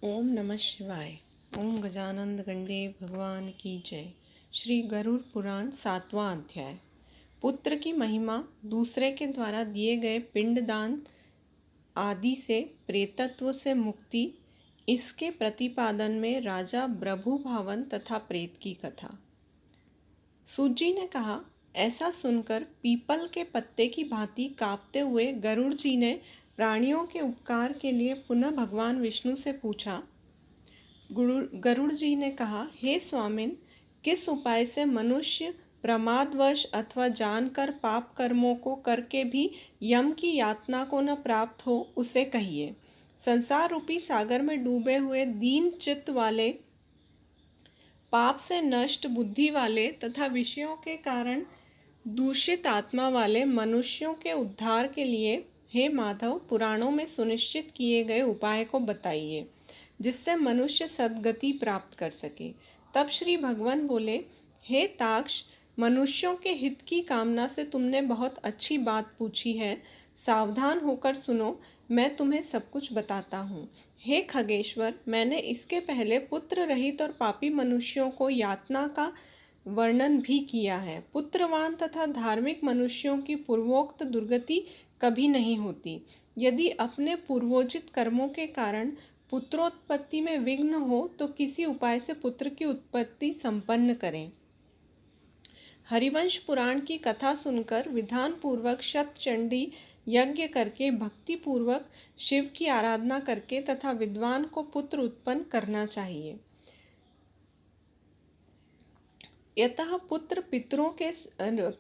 ओम नमः शिवाय। ओम गजानंद गणदेव भगवान की जय। श्री गरुड़ पुराण 7वां अध्याय। पुत्र की महिमा, दूसरे के द्वारा दिए गए पिंडदान आदि से प्रेतत्व से मुक्ति, इसके प्रतिपादन में राजा प्रभुभावन तथा प्रेत की कथा। सूत जी ने कहा, ऐसा सुनकर पीपल के पत्ते की भांति कांपते हुए गरुड़ जी ने प्राणियों के उपकार के लिए पुनः भगवान विष्णु से पूछा। गरुड़ जी ने कहा, हे स्वामिन, किस उपाय से मनुष्य प्रमादवश अथवा जानकर पाप कर्मों को करके भी यम की यातना को न प्राप्त हो, उसे कहिए। संसार रूपी सागर में डूबे हुए दीन चित्त वाले, पाप से नष्ट बुद्धि वाले तथा विषयों के कारण दूषित आत्मा वाले मनुष्यों के उद्धार के लिए हे माधव, पुराणों में सुनिश्चित किए गए उपाय को बताइए, जिससे मनुष्य सद्गति प्राप्त कर सके। तब श्री भगवान बोले, हे ताक्ष, मनुष्यों के हित की कामना से तुमने बहुत अच्छी बात पूछी है। सावधान होकर सुनो, मैं तुम्हें सब कुछ बताता हूँ। हे खगेश्वर, मैंने इसके पहले पुत्र रहित और पापी मनुष्यों को यातना का वर्णन भी किया है। पुत्रवान तथा धार्मिक मनुष्यों की पूर्वोक्त दुर्गति कभी नहीं होती। यदि अपने पूर्वोचित कर्मों के कारण पुत्रोत्पत्ति में विघ्न हो तो किसी उपाय से पुत्र की उत्पत्ति संपन्न करें। हरिवंश पुराण की कथा सुनकर विधान पूर्वक शतचंडी यज्ञ करके, भक्ति पूर्वक शिव की आराधना करके तथा विद्वान को पुत्र उत्पन्न करना चाहिए। यतः पुत्र पितरों के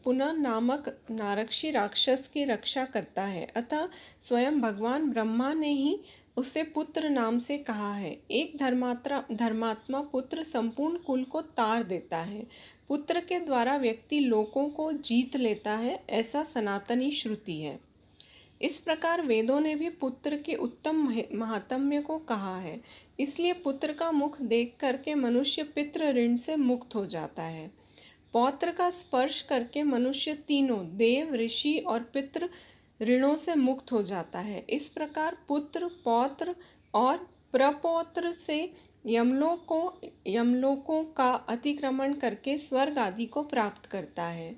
पुनः नामक नारक्षी राक्षस की रक्षा करता है, अतः स्वयं भगवान ब्रह्मा ने ही उसे पुत्र नाम से कहा है। एक धर्मात्मा पुत्र संपूर्ण कुल को तार देता है। पुत्र के द्वारा व्यक्ति लोकों को जीत लेता है, ऐसा सनातनी श्रुति है। इस प्रकार वेदों ने भी पुत्र के उत्तम महात्म्य को कहा है। इसलिए पुत्र का मुख देख करके मनुष्य पितृ ऋण से मुक्त हो जाता है। पौत्र का स्पर्श करके मनुष्य तीनों देव, ऋषि और पितृ ऋणों से मुक्त हो जाता है। इस प्रकार पुत्र, पौत्र और प्रपौत्र से यमलोकों का अतिक्रमण करके स्वर्ग आदि को प्राप्त करता है।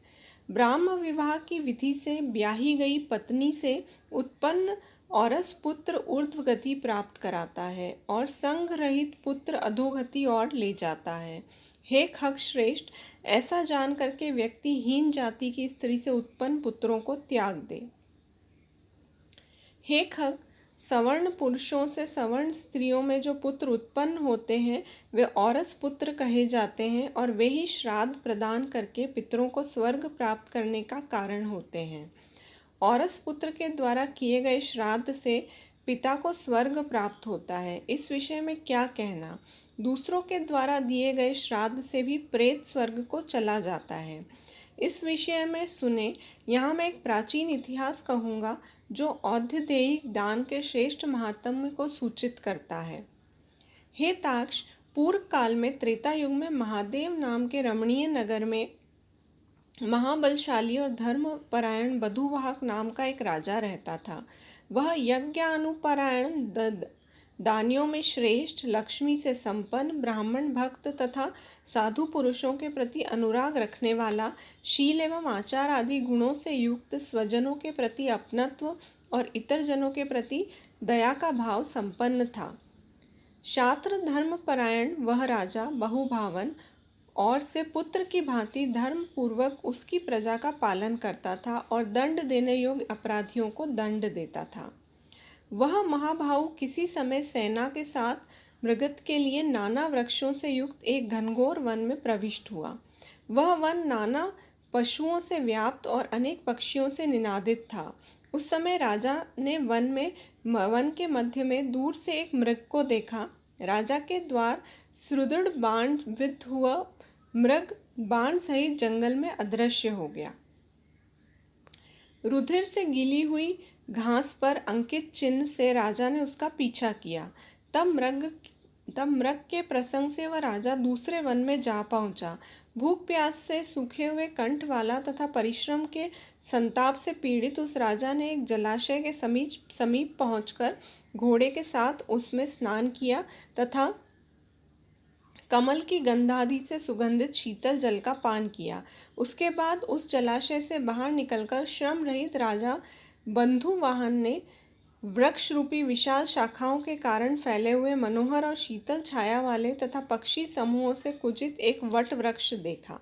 ब्राह्म विवाह की विधि से ब्याही गई पत्नी से उत्पन्न औरस पुत्र ऊर्ध्व गति प्राप्त कराता है और संग रहित पुत्र अधोगति और ले जाता है। हे खग श्रेष्ठ, ऐसा जान करके व्यक्ति हीन जाति की स्त्री से उत्पन्न पुत्रों को त्याग दे। हे खग, सवर्ण पुरुषों से सवर्ण स्त्रियों में जो पुत्र उत्पन्न होते हैं वे औरस पुत्र कहे जाते हैं और वे ही श्राद्ध प्रदान करके पितरों को स्वर्ग प्राप्त करने का कारण होते हैं। औरस पुत्र के द्वारा किए गए श्राद्ध से पिता को स्वर्ग प्राप्त होता है। इस विषय में क्या कहना। दूसरों के द्वारा दिए गए श्राद्ध से भी प्रेत स्वर्ग को चला जाता है। इस विषय में सुने, यहाँ मैं एक प्राचीन इतिहास कहूँगा जो औद्धदेयिक दान के श्रेष्ठ महात्म्य को सूचित करता है। हे ताक्ष, पूर्व काल में त्रेता युग में महादेव नाम के रमणीय नगर में महाबलशाली और धर्मपरायण बधुवाहक नाम का एक राजा रहता था। वह यज्ञानुपरायण, दानियों में श्रेष्ठ, लक्ष्मी से संपन्न, ब्राह्मण भक्त तथा साधु पुरुषों के प्रति अनुराग रखने वाला, शील एवं आचार आदि गुणों से युक्त, स्वजनों के प्रति अपनत्व और इतर जनों के प्रति दया का भाव संपन्न था। शास्त्र धर्मपरायण वह राजा बहुभावन और से पुत्र की भांति धर्म पूर्वक उसकी प्रजा का पालन करता था और दंड देने योग्य अपराधियों को दंड देता था। वह महाभाऊ किसी समय सेना के साथ मृगत के लिए नाना वृक्षों से युक्त एक घनघोर वन में प्रविष्ट हुआ। वह वन नाना पशुओं से व्याप्त और अनेक पक्षियों से निनादित था। उस समय राजा ने वन के मध्य में दूर से एक मृग को देखा। राजा के द्वार सुदृढ़ बाण विद्ध हुआ मृग बाण सहित जंगल में अदृश्य हो गया। रुधिर से गीली हुई घास पर अंकित चिन्ह से राजा ने उसका पीछा किया। तब मृग तब मृग के प्रसंग से वह राजा दूसरे वन में जा पहुंचा। भूख प्यास से सूखे हुए कंठ वाला तथा परिश्रम के संताप से पीड़ित उस राजा ने एक जलाशय के समीप पहुंचकर घोड़े के साथ उसमें स्नान किया तथा कमल की गंधादि से सुगंधित शीतल जल का पान किया। उसके बाद उस जलाशय से बाहर निकलकर श्रम रहित राजा बंधु वाहन ने वृक्ष रूपी विशाल शाखाओं के कारण फैले हुए मनोहर और शीतल छाया वाले तथा पक्षी समूहों से कुचित एक वट वृक्ष देखा।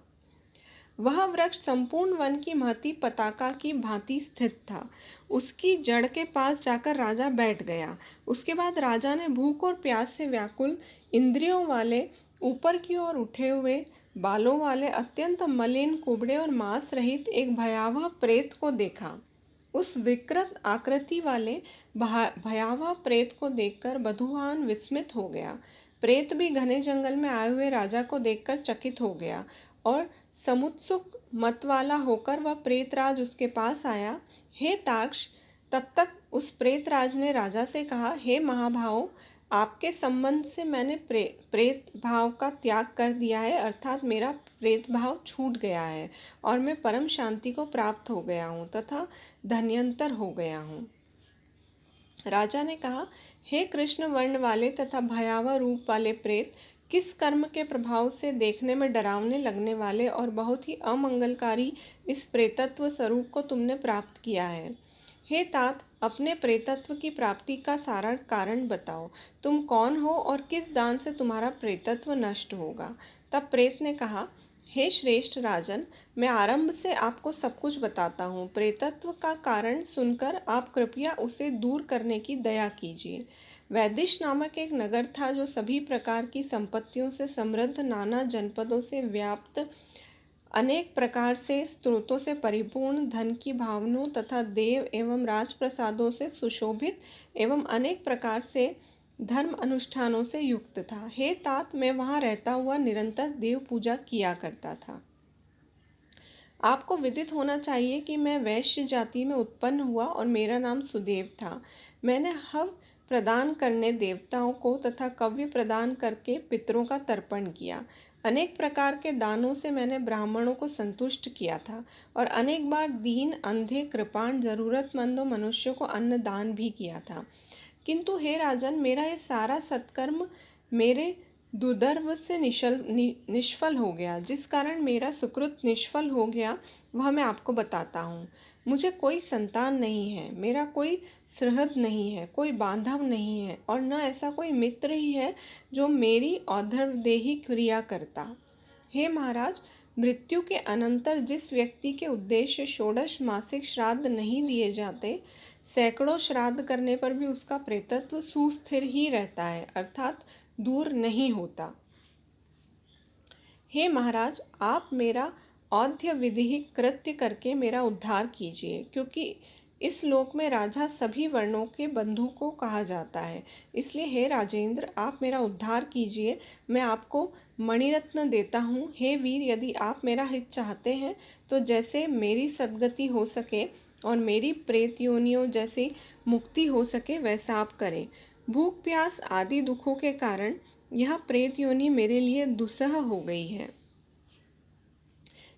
वह वृक्ष संपूर्ण वन की महती पताका की भांति स्थित था। उसकी जड़ के पास जाकर राजा बैठ गया। उसके बाद राजा ने भूख और प्यास से व्याकुल इंद्रियों वाले ऊपर की ओर उठे हुए बालों वाले अत्यंत मलिन कुबड़े और मांस रहित एक भयावह प्रेत को देखा। उस विकृत आकृति वाले भयावह प्रेत को देखकर बधूवान विस्मित हो गया। प्रेत भी घने जंगल में आए हुए राजा को देखकर चकित हो गया और समुत्सुक मत वाला होकर वह प्रेतराज उसके पास आया। हे ताक्ष, तब तक उस प्रेतराज ने राजा से कहा, हे महाभाव, आपके संबंध से मैंने प्रेत भाव का त्याग कर दिया है, अर्थात मेरा प्रेत भाव छूट गया है और मैं परम शांति को प्राप्त हो गया हूँ तथा धन्यंतर हो गया हूँ। राजा ने कहा, हे कृष्ण वर्ण वाले तथा भयावह रूप वाले प्रेत, किस कर्म के प्रभाव से देखने में डरावने लगने वाले और बहुत ही अमंगलकारी इस प्रेतत्व स्वरूप को तुमने प्राप्त किया है। हे तात, अपने प्रेतत्व की प्राप्ति का सारा कारण बताओ। तुम कौन हो और किस दान से तुम्हारा प्रेतत्व नष्ट होगा। तब प्रेत ने कहा, हे श्रेष्ठ राजन, मैं आरंभ से आपको सब कुछ बताता हूँ। प्रेतत्व का कारण सुनकर आप कृपया उसे दूर करने की दया कीजिए। वैदिश नामक एक नगर था जो सभी प्रकार की संपत्तियों से समृद्ध, नाना जनपदों से व्याप्त, अनेक प्रकार से स्त्रोतों से परिपूर्ण, धन की भावनों तथा देव एवं राजप्रसादों से सुशोभित एवं अनेक प्रकार से धर्म अनुष्ठानों से युक्त था। हे तात, मैं वहाँ रहता हुआ निरंतर देव पूजा किया करता था। आपको विदित होना चाहिए कि मैं वैश्य जाति में उत्पन्न हुआ और मेरा नाम सुदेव था। मैंने हव प्रदान करने देवताओं को तथा कव्य प्रदान करके पितरों का तर्पण किया। अनेक प्रकार के दानों से मैंने ब्राह्मणों को संतुष्ट किया था और अनेक बार दीन, अंधे, कृपाण, जरूरतमंदों मनुष्यों को अन्न दान भी किया था। किंतु हे राजन, मेरा ये सारा सत्कर्म मेरे दुर्दर्व से निष्फल हो गया। जिस कारण मेरा सुकृत निष्फल हो गया वह मैं आपको बताता हूँ। मुझे कोई संतान नहीं है, मेरा कोई सुहृद नहीं है, कोई बांधव नहीं है और न ऐसा कोई मित्र ही है जो मेरी और्ध्वदेही क्रिया करता। हे महाराज, मृत्यु के अनंतर जिस व्यक्ति के उद्देश्य षोडश मासिक श्राद्ध नहीं दिए जाते, सैकड़ों श्राद्ध करने पर भी उसका प्रेतत्व सुस्थिर ही रहता है, अर्थात दूर नहीं होता। हे महाराज, आप मेरा औध्य विधि कृत्य करके मेरा उद्धार कीजिए, क्योंकि इस लोक में राजा सभी वर्णों के बंधु को कहा जाता है। इसलिए हे राजेंद्र, आप मेरा उद्धार कीजिए। मैं आपको मणिरत्न देता हूँ। हे वीर, यदि आप मेरा हित चाहते हैं तो जैसे मेरी सद्गति हो सके और मेरी प्रेत योनियों जैसी मुक्ति हो सके वैसा आप करें। भूख प्यास आदि दुखों के कारण यह प्रेत योनि मेरे लिए दुस्सह हो गई है।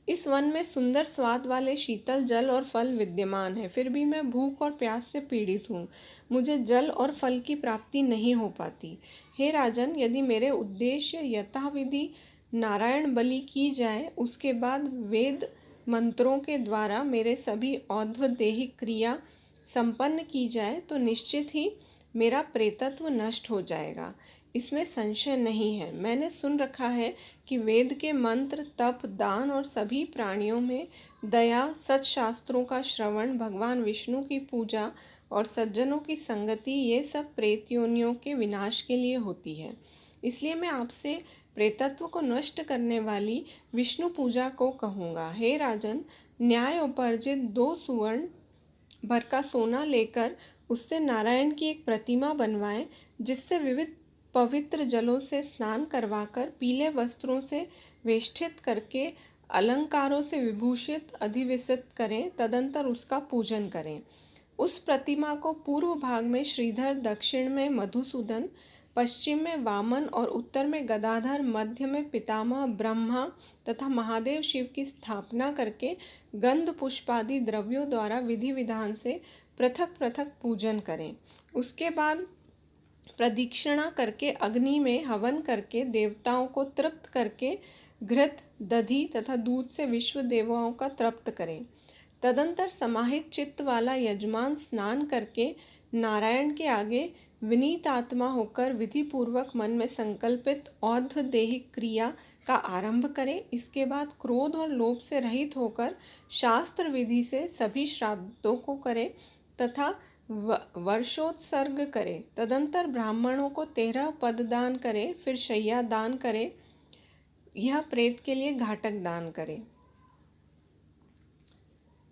इस वन में सुंदर स्वाद वाले शीतल जल और फल विद्यमान है, फिर भी मैं भूख और प्यास से पीड़ित हूँ। मुझे जल और फल की प्राप्ति नहीं हो पाती। हे राजन, यदि मेरे उद्देश्य यथाविधि नारायण बलि की जाए, उसके बाद वेद मंत्रों के द्वारा मेरे सभी औध्वदेही क्रिया संपन्न की जाए तो निश्चित ही मेरा प्रेतत्व नष्ट हो जाएगा, इसमें संशय नहीं है। मैंने सुन रखा है कि वेद के मंत्र, तप, दान और सभी प्राणियों में दया, सत्शास्त्रों का श्रवण, भगवान विष्णु की पूजा और सज्जनों की संगति, ये सब प्रेत योनियों के विनाश के लिए होती है। इसलिए मैं आपसे प्रेतत्व को नष्ट करने वाली विष्णु पूजा को कहूँगा। हे राजन, न्याय उपार्जित 2 सुवर्ण भर का सोना लेकर उससे नारायण की एक प्रतिमा बनवाएं, जिससे विविध पवित्र जलों से स्नान करवाकर पीले वस्त्रों से वेष्टित करके अलंकारों से विभूषित अधिविसित करें। तदंतर उसका पूजन करें। उस प्रतिमा को पूर्व भाग में श्रीधर, दक्षिण में मधुसूदन, पश्चिम में वामन और उत्तर में गदाधर, मध्य में पितामह ब्रह्मा तथा महादेव शिव की स्थापना करके गंध पुष्पादि द्रव्यों द्वारा विधि विधान से पृथक पृथक पूजन करें। उसके बाद प्रदक्षिणा करके अग्नि में हवन करके देवताओं को तृप्त करके घृत, दधि तथा दूध से विश्व देवताओं का तृप्त करें। तदंतर समाहित चित्त वाला यजमान स्नान करके नारायण के आगे विनीत आत्मा होकर विधि पूर्वक मन में संकल्पित औद्धदेहिक क्रिया का आरंभ करें। इसके बाद क्रोध और लोभ से रहित होकर शास्त्र विधि से सभी श्राद्धों को करें तथा वर्षोत्सर्ग करें। तदंतर ब्राह्मणों को 13 पद दान करें, फिर शैया दान करें। यह प्रेत के लिए घातक दान करें।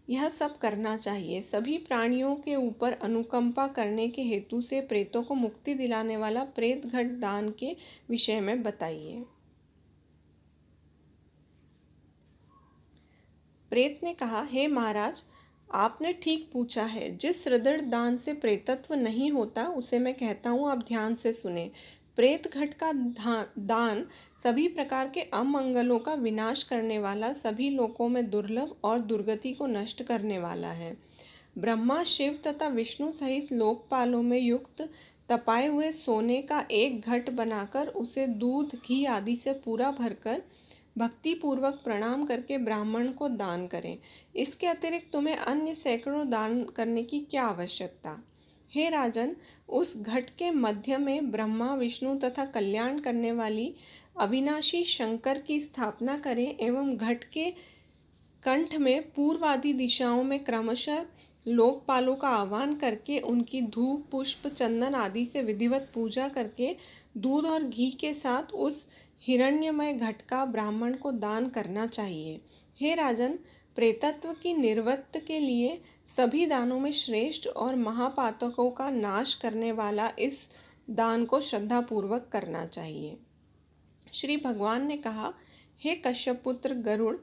यह सब करना चाहिए। सभी प्राणियों के ऊपर अनुकंपा करने के हेतु से प्रेतों को मुक्ति दिलाने वाला प्रेत घट दान के विषय में बताइए। प्रेत ने कहा, हे महाराज, आपने ठीक पूछा है। जिस सुदृढ़ दान से प्रेतत्व नहीं होता उसे मैं कहता हूँ, आप ध्यान से सुने। प्रेत घट का दान सभी प्रकार के अमंगलों का विनाश करने वाला, सभी लोकों में दुर्लभ और दुर्गति को नष्ट करने वाला है। ब्रह्मा, शिव तथा विष्णु सहित लोकपालों में युक्त तपाए हुए सोने का एक घट बनाकर उसे दूध, घी आदि से पूरा भरकर भक्ति पूर्वक प्रणाम करके ब्राह्मण को दान करें। इसके अतिरिक्त तुम्हें अन्य सैकड़ों दान करने की क्या आवश्यकता। हे राजन, उस घट के मध्य में ब्रह्मा, विष्णु तथा कल्याण करने वाली अविनाशी शंकर की स्थापना करें एवं घट के कंठ में पूर्व आदि दिशाओं में क्रमशः लोकपालों का आह्वान करके उनकी धूप, पुष्प, चंदन आदि से विधिवत पूजा करके दूध और घी के साथ उस हिरण्यमय घट का ब्राह्मण को दान करना चाहिए। हे राजन, प्रेतत्व की निर्वृत्ति के लिए सभी दानों में श्रेष्ठ और महापातकों का नाश करने वाला इस दान को श्रद्धापूर्वक करना चाहिए। श्री भगवान ने कहा, हे कश्यप पुत्र गरुड़,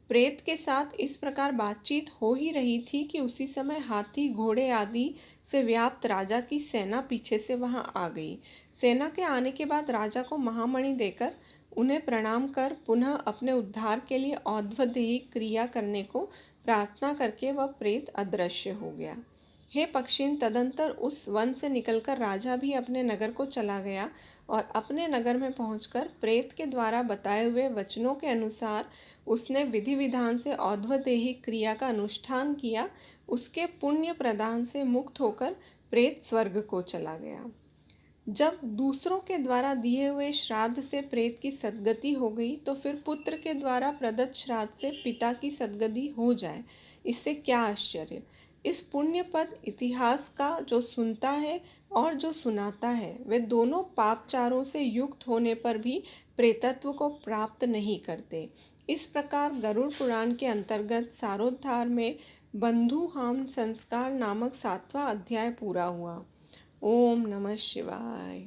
प्रेत के साथ इस प्रकार बातचीत हो ही रही थी कि उसी समय हाथी, घोड़े आदि से व्याप्त राजा की सेना पीछे से वहां आ गई। सेना के आने के बाद राजा को महामणि देकर उन्हें प्रणाम कर पुनः अपने उद्धार के लिए औद्धदेहिक क्रिया करने को प्रार्थना करके वह प्रेत अदृश्य हो गया। हे पक्षिन, तदंतर उस वन से निकलकर राजा भी अपने नगर को चला गया और अपने नगर में पहुंचकर प्रेत के द्वारा बताए हुए वचनों के अनुसार उसने विधि विधान से औद्धदेहिक क्रिया का अनुष्ठान किया। उसके पुण्य प्रदान से मुक्त होकर प्रेत स्वर्ग को चला गया। जब दूसरों के द्वारा दिए हुए श्राद्ध से प्रेत की सद्गति हो गई तो फिर पुत्र के द्वारा प्रदत्त श्राद्ध से पिता की सद्गति हो जाए, इससे क्या आश्चर्य। इस पुण्य पद इतिहास का जो सुनता है और जो सुनाता है वे दोनों पापचारों से युक्त होने पर भी प्रेतत्व को प्राप्त नहीं करते। इस प्रकार गरुड़ पुराण के अंतर्गत सारोद्धार में बंधुहाम संस्कार नामक 7वां अध्याय पूरा हुआ। ओम नमः शिवाय।